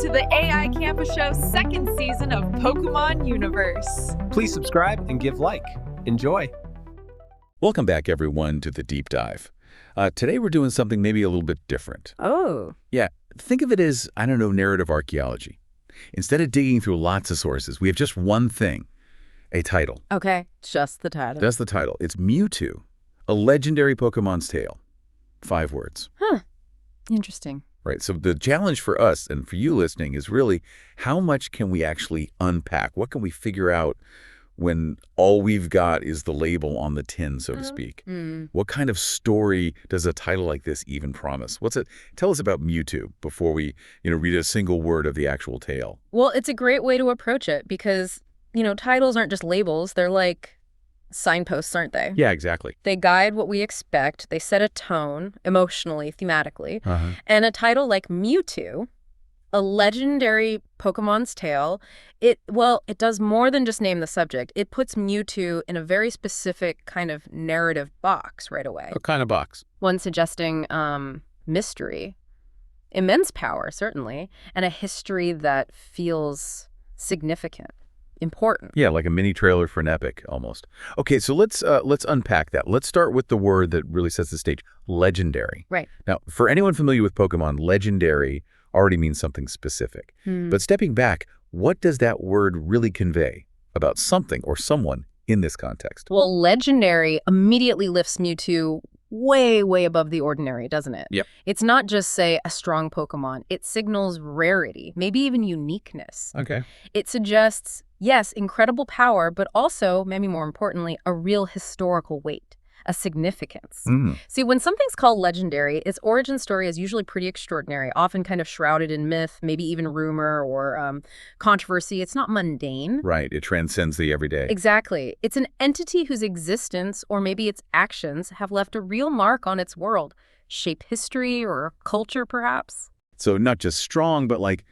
to the AI Campa Show's second season of Pokemon Universe. Please subscribe and give like. Enjoy. Welcome back, everyone, to the Deep Dive. Today we're doing something maybe a little bit different. Oh. Yeah, think of it as, narrative archaeology. Instead of digging through lots of sources, we have just one thing, a title. Okay, just the title. That's the title. It's Mewtwo, a legendary Pokemon's tale. 5 words. Huh. Interesting. Right, so the challenge for us and for you listening is really how much can we actually unpack? What can we figure out when all we've got is the label on the tin, so to speak? What kind of story does a title like this even promise? Tell us about Mewtwo before we, read a single word of the actual tale. Well, it's a great way to approach it because, titles aren't just labels. They're like signposts, aren't they? Yeah, exactly. They guide what we expect. They set a tone emotionally, thematically. And a title like Mewtwo, a legendary Pokemon's tale, it does more than just name the subject. It puts Mewtwo in a very specific kind of narrative box right away. What kind of box? One suggesting mystery, immense power, certainly, and a history that feels significant, important. Yeah, like a mini trailer for an epic, almost. Okay, so let's unpack that. Let's start with the word that really sets the stage, legendary. Right. Now, for anyone familiar with Pokemon, legendary already means something specific. But stepping back, what does that word really convey about something or someone in this context? Well, legendary immediately lifts Mewtwo way, way above the ordinary, doesn't it? Yep. It's not just, say, a strong Pokemon. It signals rarity, maybe even uniqueness. Okay. It suggests, yes, incredible power, but also, maybe more importantly, a real historical weight, a significance. See, when something's called legendary, its origin story is usually pretty extraordinary, often kind of shrouded in myth, maybe even rumor or controversy. It's not mundane. Right. It transcends the everyday. Exactly. It's an entity whose existence or maybe its actions have left a real mark on its world, shape history or culture, perhaps. So not just strong, but like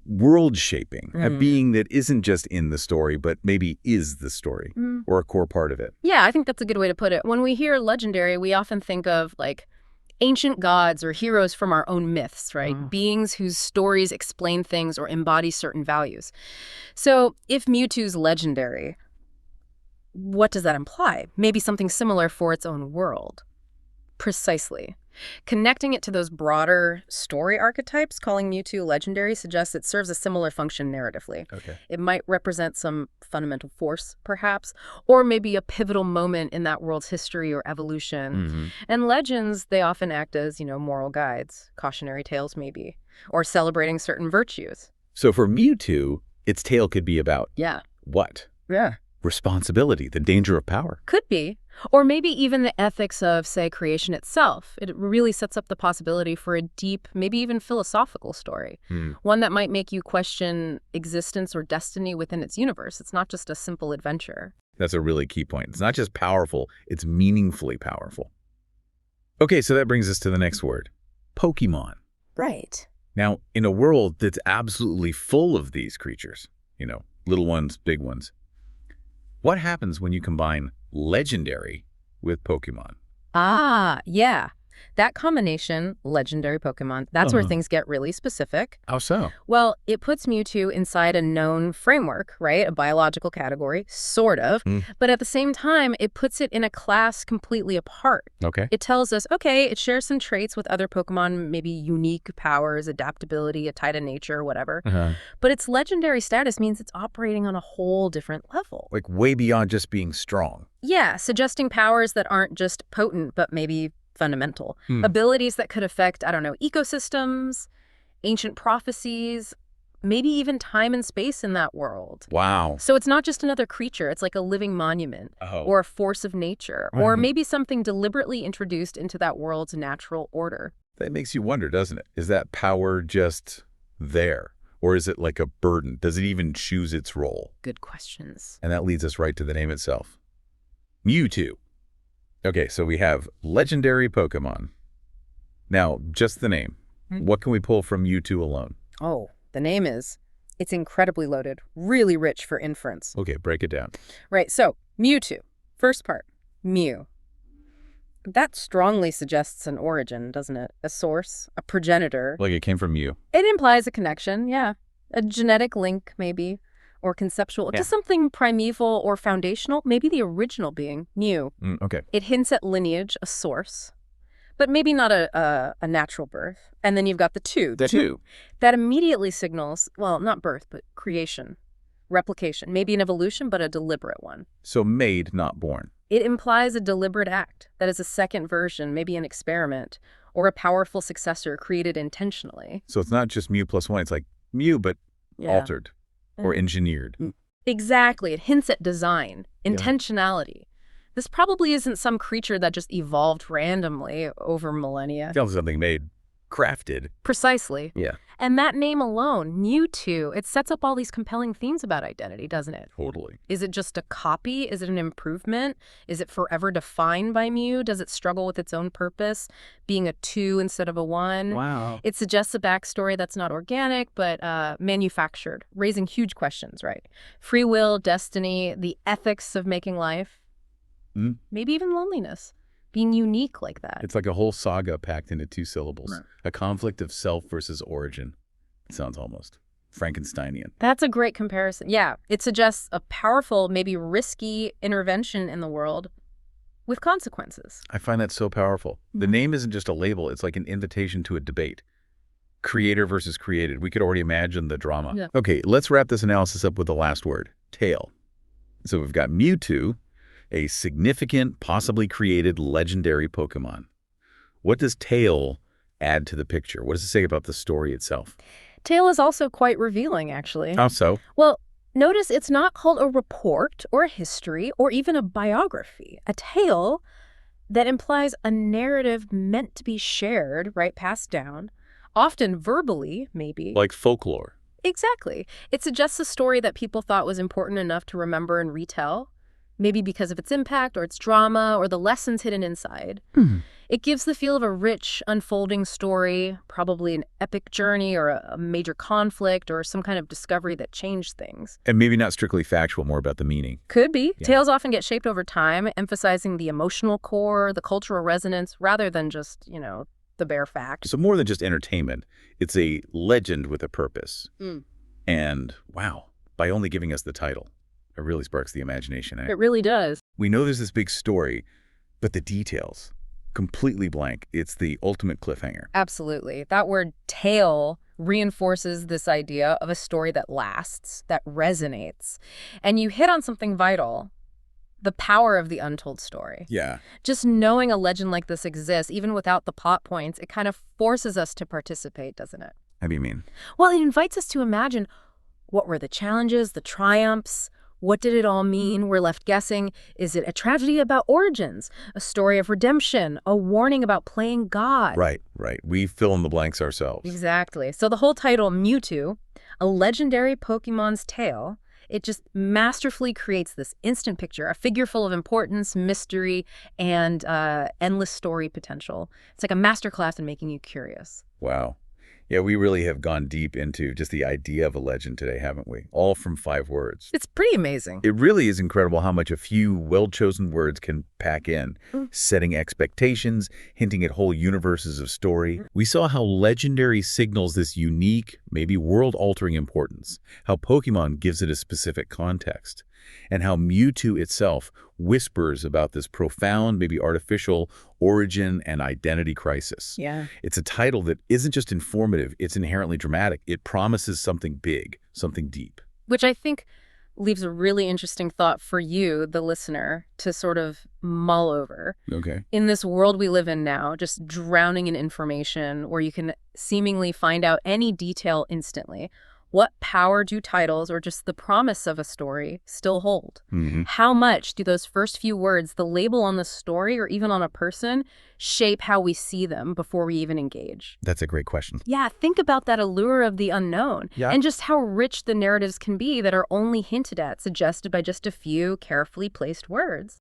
world-shaping, a being that isn't just in the story, but maybe is the story or a core part of it. Yeah, I think that's a good way to put it. When we hear legendary, we often think of like ancient gods or heroes from our own myths, right? Beings whose stories explain things or embody certain values. So if Mewtwo's legendary, what does that imply? Maybe something similar for its own world. Precisely. Connecting it to those broader story archetypes, calling Mewtwo legendary suggests it serves a similar function narratively. Okay. It might represent some fundamental force, perhaps, or maybe a pivotal moment in that world's history or evolution. And legends, they often act as, moral guides, cautionary tales maybe, or celebrating certain virtues. So for Mewtwo, its tale could be about what? Yeah. Responsibility, the danger of power. Could be. Or maybe even the ethics of, say, creation itself. It really sets up the possibility for a deep, maybe even philosophical story. One that might make you question existence or destiny within its universe. It's not just a simple adventure. That's a really key point. It's not just powerful, it's meaningfully powerful. Okay, so that brings us to the next word, Pokemon. Right. Now, in a world that's absolutely full of these creatures, little ones, big ones, what happens when you combine legendary with Pokemon? Yeah. That combination, legendary Pokemon, that's where things get really specific. How so? Well, it puts Mewtwo inside a known framework, right? A biological category, sort of. But at the same time, it puts it in a class completely apart. Okay. It tells us, okay, it shares some traits with other Pokemon, maybe unique powers, adaptability, a tie to nature, whatever. But its legendary status means it's operating on a whole different level. Like way beyond just being strong. Yeah, suggesting powers that aren't just potent, but maybe fundamental. Abilities that could affect, ecosystems, ancient prophecies, maybe even time and space in that world. Wow. So it's not just another creature. It's like a living monument or a force of nature or maybe something deliberately introduced into that world's natural order. That makes you wonder, doesn't it? Is that power just there? Or is it like a burden? Does it even choose its role? Good questions. And that leads us right to the name itself. Mewtwo. Okay, so we have legendary Pokemon. Now, just the name. What can we pull from Mewtwo alone? Oh, the name it's incredibly loaded, really rich for inference. Okay, break it down. Right, so Mewtwo, first part, Mew. That strongly suggests an origin, doesn't it? A source, a progenitor. Like it came from Mew. It implies a connection, yeah. A genetic link, maybe, or conceptual, just something primeval or foundational, maybe the original being, Mew. Okay. It hints at lineage, a source, but maybe not a natural birth. And then you've got the two. The two. That immediately signals, well, not birth, but creation, replication, maybe an evolution, but a deliberate one. So made, not born. It implies a deliberate act, that is a second version, maybe an experiment, or a powerful successor created intentionally. So it's not just Mew plus one, it's like Mew, but altered or engineered. Exactly. It hints at design, intentionality. This probably isn't some creature that just evolved randomly over millennia. Sounds like something made, crafted. Precisely. Yeah. And that name alone, Mewtwo, it sets up all these compelling themes about identity, doesn't it? Totally. Is it just a copy? Is it an improvement? Is it forever defined by Mew? Does it struggle with its own purpose, being a 2 instead of a 1? Wow. It suggests a backstory that's not organic, but manufactured, raising huge questions, right? Free will, destiny, the ethics of making life, maybe even loneliness. Being unique like that. It's like a whole saga packed into 2 syllables. Right. A conflict of self versus origin. It sounds almost Frankensteinian. That's a great comparison. Yeah, it suggests a powerful, maybe risky intervention in the world with consequences. I find that so powerful. The name isn't just a label. It's like an invitation to a debate. Creator versus created. We could already imagine the drama. Yeah. Okay, let's wrap this analysis up with the last word, tail. So we've got Mewtwo, a significant, possibly created legendary Pokemon. What does tail add to the picture? What does it say about the story itself? Tail is also quite revealing, actually. How so? Well, notice it's not called a report or a history or even a biography. A tale that implies a narrative meant to be shared, right, passed down, often verbally, maybe. Like folklore. Exactly. It suggests a story that people thought was important enough to remember and retell. Maybe because of its impact or its drama or the lessons hidden inside. It gives the feel of a rich, unfolding story, probably an epic journey or a major conflict or some kind of discovery that changed things. And maybe not strictly factual, more about the meaning. Could be. Yeah. Tales often get shaped over time, emphasizing the emotional core, the cultural resonance, rather than just, the bare fact. So more than just entertainment, it's a legend with a purpose. And, wow, by only giving us the title, it really sparks the imagination. It really does. We know there's this big story, but the details, completely blank. It's the ultimate cliffhanger. Absolutely. That word tale reinforces this idea of a story that lasts, that resonates. And you hit on something vital, the power of the untold story. Yeah. Just knowing a legend like this exists, even without the plot points, it kind of forces us to participate, doesn't it? How do you mean? Well, it invites us to imagine what were the challenges, the triumphs. What did it all mean? We're left guessing. Is it a tragedy about origins, a story of redemption, a warning about playing God? Right. We fill in the blanks ourselves. Exactly. So the whole title, Mewtwo, a legendary Pokemon's tale, it just masterfully creates this instant picture, a figure full of importance, mystery, and endless story potential. It's like a masterclass in making you curious. Wow. Yeah, we really have gone deep into just the idea of a legend today, haven't we? All from 5 words. It's pretty amazing. It really is incredible how much a few well-chosen words can pack in, setting expectations, hinting at whole universes of story. We saw how legendary signals this unique, maybe world-altering importance, how Pokemon gives it a specific context, and how Mewtwo itself whispers about this profound, maybe artificial origin and identity crisis. Yeah. It's a title that isn't just informative, it's inherently dramatic. It promises something big, something deep. Which I think leaves a really interesting thought for you, the listener, to sort of mull over. Okay. In this world we live in now, just drowning in information where you can seemingly find out any detail instantly, what power do titles or just the promise of a story still hold? How much do those first few words, the label on the story or even on a person, shape how we see them before we even engage? That's a great question. Yeah, think about that allure of the unknown and just how rich the narratives can be that are only hinted at, suggested by just a few carefully placed words.